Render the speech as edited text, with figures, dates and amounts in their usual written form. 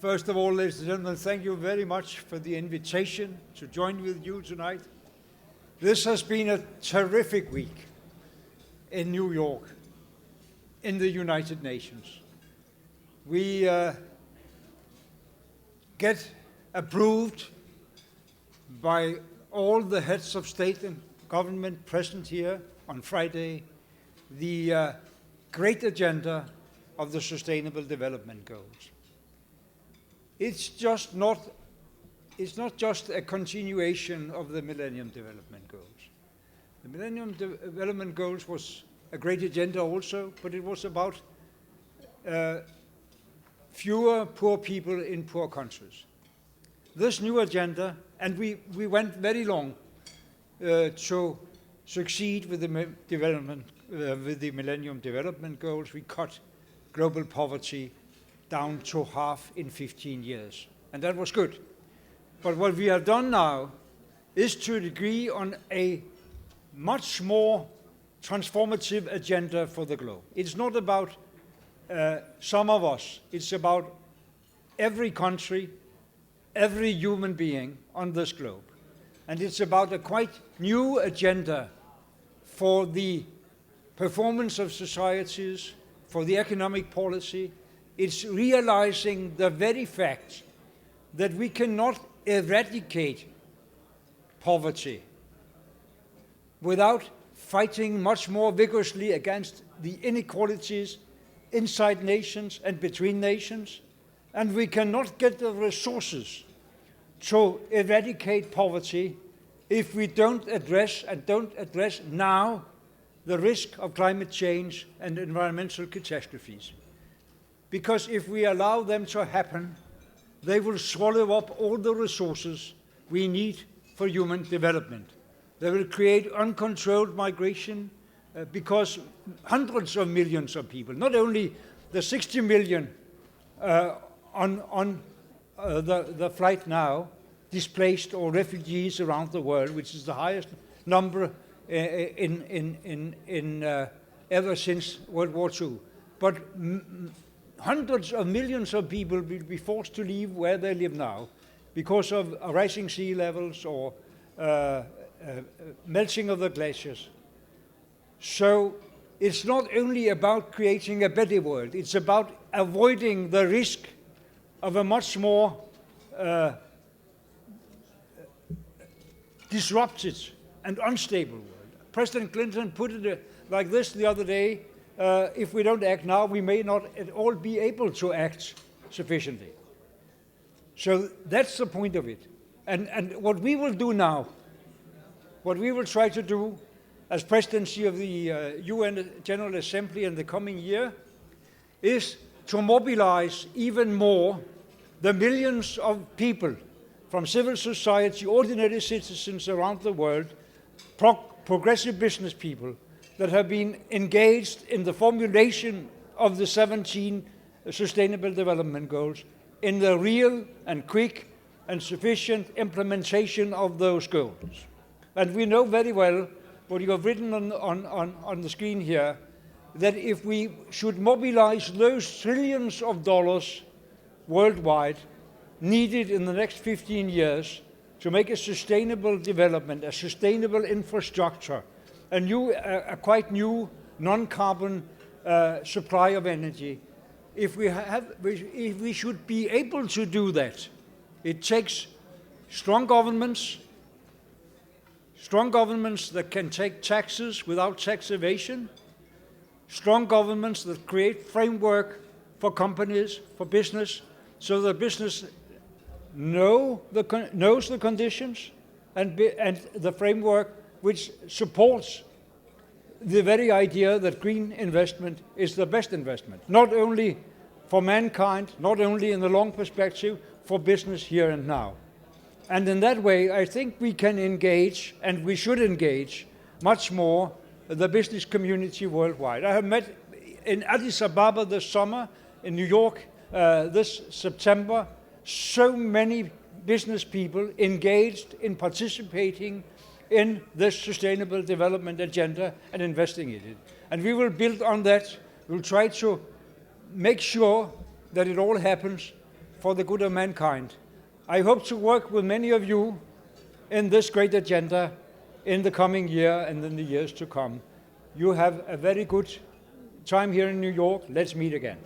First of all, ladies and gentlemen, thank you very much for the invitation to join with you tonight. This has been a terrific week in New York, in the United Nations. We get approved by all the heads of state and government present here on Friday the great agenda of the Sustainable Development Goals. It's not just a continuation of the Millennium Development Goals. The Millennium Development Goals was a great agenda also, but it was about fewer poor people in poor countries. This new agenda, and we went very long to succeed with the Millennium Development Goals. We cut global poverty down to half in 15 years, and that was good. But what we have done now is to agree on a much more transformative agenda for the globe. It's not about some of us, it's about every country, every human being on this globe. And it's about a quite new agenda for the performance of societies, for the economic policy. It's realizing the very fact that we cannot eradicate poverty without fighting much more vigorously against the inequalities inside nations and between nations. And we cannot get the resources to eradicate poverty if we don't address now the risk of climate change and environmental catastrophes. Because if we allow them to happen, they will swallow up all the resources we need for human development. They will create uncontrolled migration because hundreds of millions of people, not only the 60 million on the flight now, displaced or refugees around the world, which is the highest number ever since World War II. But hundreds of millions of people will be forced to leave where they live now because of rising sea levels or melting of the glaciers. So it's not only about creating a better world, it's about avoiding the risk of a much more disrupted and unstable world. President Clinton put it like this the other day: if we don't act now, we may not at all be able to act sufficiently. So that's the point of it. And what we will do now, what we will try to do as presidency of the UN General Assembly in the coming year, is to mobilize even more the millions of people from civil society, ordinary citizens around the world, progressive business people that have been engaged in the formulation of the 17 Sustainable Development Goals, in the real and quick and sufficient implementation of those goals. And we know very well what you have written on the screen here, that if we should mobilize those trillions of dollars worldwide needed in the next 15 years to make a sustainable development, a sustainable infrastructure, a quite new non-carbon supply of energy, if we should be able to do that, it takes strong governments that can take taxes without tax evasion, strong governments that create framework for companies, for business, so that business knows the conditions and the framework which supports the very idea that green investment is the best investment, not only for mankind, not only in the long perspective, for business here and now. And in that way, I think we can engage, and we should engage, much more the business community worldwide. I have met in Addis Ababa this summer, in New York this September, so many business people engaged in participating in this Sustainable Development Agenda and investing in it. And we will build on that. We'll try to make sure that it all happens for the good of mankind. I hope to work with many of you in this great agenda in the coming year and in the years to come. You have a very good time here in New York. Let's meet again.